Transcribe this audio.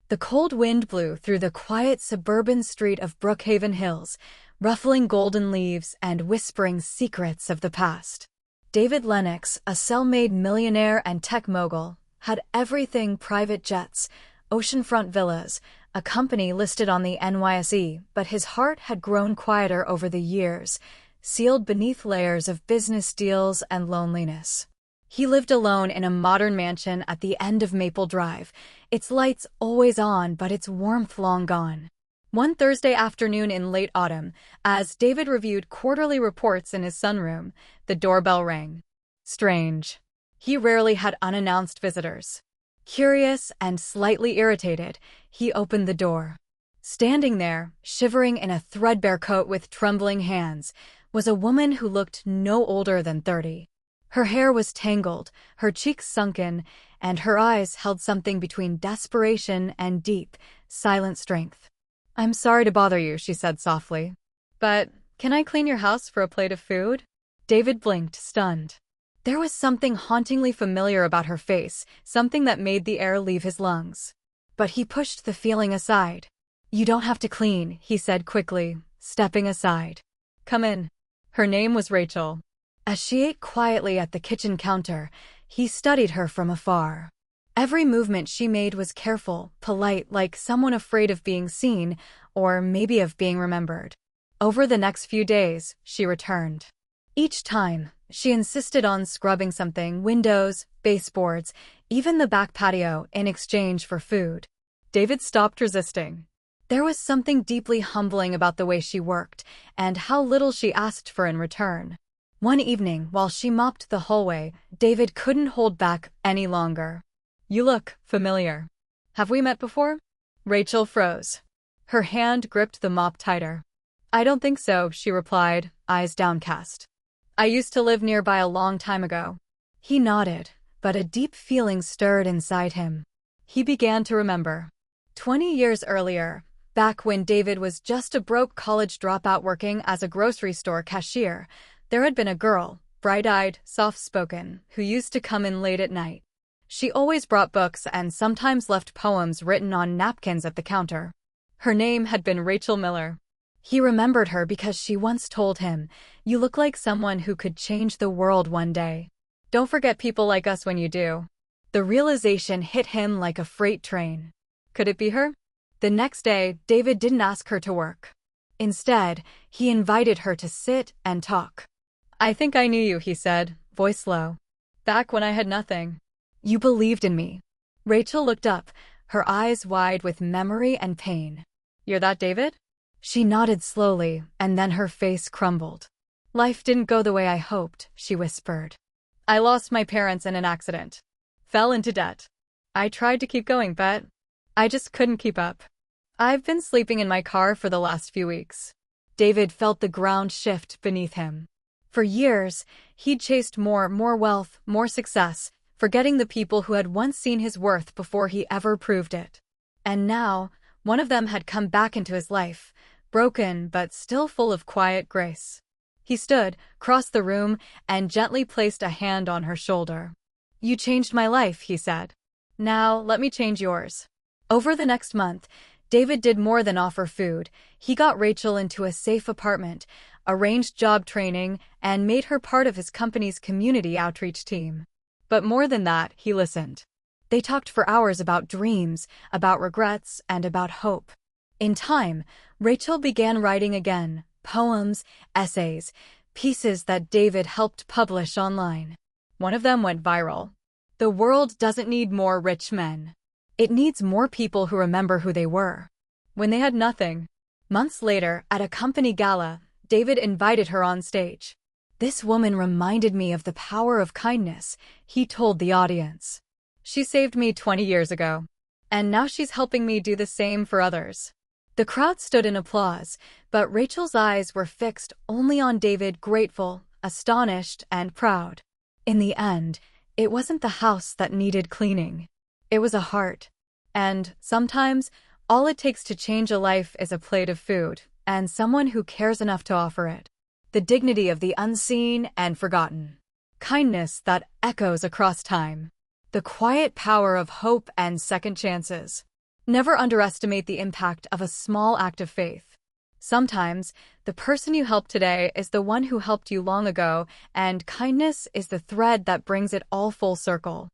The cold wind blew through the quiet suburban street of Brookhaven Hills, ruffling golden leaves and whispering secrets of the past. David Lennox, a self-made millionaire and tech mogul, had everything: private jets, oceanfront villas, a company listed on the NYSE, but his heart had grown quieter over the years, sealed beneath layers of business deals and loneliness. He lived alone in a modern mansion at the end of Maple Drive, its lights always on but its warmth long gone. One Thursday afternoon in late autumn, as David reviewed quarterly reports in his sunroom, the doorbell rang. Strange. He rarely had unannounced visitors. Curious and slightly irritated, he opened the door. Standing there, shivering in a threadbare coat with trembling hands, was a woman who looked no older than 30. Her hair was tangled, her cheeks sunken, and her eyes held something between desperation and deep, silent strength. "I'm sorry to bother you," she said softly. "But can I clean your house for a plate of food?" David blinked, stunned. There was something hauntingly familiar about her face, something that made the air leave his lungs. But he pushed the feeling aside. "You don't have to clean," he said quickly, stepping aside. "Come in." Her name was Rachel. As she ate quietly at the kitchen counter, he studied her from afar. Every movement she made was careful, polite, like someone afraid of being seen, or maybe of being remembered. Over the next few days, she returned. Each time, she insisted on scrubbing something: windows, baseboards, even the back patio, in exchange for food. David stopped resisting. There was something deeply humbling about the way she worked, and how little she asked for in return. One evening, while she mopped the hallway, David couldn't hold back any longer. "You look familiar. Have we met before?" Rachel froze. Her hand gripped the mop tighter. "I don't think so," she replied, eyes downcast. "I used to live nearby a long time ago." He nodded, but a deep feeling stirred inside him. He began to remember. 20 years earlier, back when David was just a broke college dropout working as a grocery store cashier, there had been a girl, bright-eyed, soft-spoken, who used to come in late at night. She always brought books and sometimes left poems written on napkins at the counter. Her name had been Rachel Miller. He remembered her because she once told him, "You look like someone who could change the world one day. Don't forget people like us when you do." The realization hit him like a freight train. Could it be her? The next day, David didn't ask her to work. Instead, he invited her to sit and talk. "I think I knew you," he said, voice low. "Back when I had nothing. You believed in me." Rachel looked up, her eyes wide with memory and pain. "You're that David?" She nodded slowly, and then her face crumbled. "Life didn't go the way I hoped," she whispered. "I lost my parents in an accident. Fell into debt. I tried to keep going, but I just couldn't keep up. I've been sleeping in my car for the last few weeks." David felt the ground shift beneath him. For years, he'd chased more wealth, more success, forgetting the people who had once seen his worth before he ever proved it. And now, one of them had come back into his life, broken but still full of quiet grace. He stood, crossed the room, and gently placed a hand on her shoulder. "You changed my life," he said. "Now, let me change yours." Over the next month, David did more than offer food. He got Rachel into a safe apartment, arranged job training, and made her part of his company's community outreach team. But more than that, he listened. They talked for hours about dreams, about regrets, and about hope. In time, Rachel began writing again: poems, essays, pieces that David helped publish online. One of them went viral. "The world doesn't need more rich men. It needs more people who remember who they were when they had nothing." Months later, at a company gala, David invited her on stage. "This woman reminded me of the power of kindness," he told the audience. "She saved me 20 years ago. And now she's helping me do the same for others." The crowd stood in applause, but Rachel's eyes were fixed only on David, grateful, astonished, and proud. In the end, it wasn't the house that needed cleaning. It was a heart. And sometimes, all it takes to change a life is a plate of food, and someone who cares enough to offer it. The dignity of the unseen and forgotten. Kindness that echoes across time. The quiet power of hope and second chances. Never underestimate the impact of a small act of faith. Sometimes, the person you help today is the one who helped you long ago, and kindness is the thread that brings it all full circle.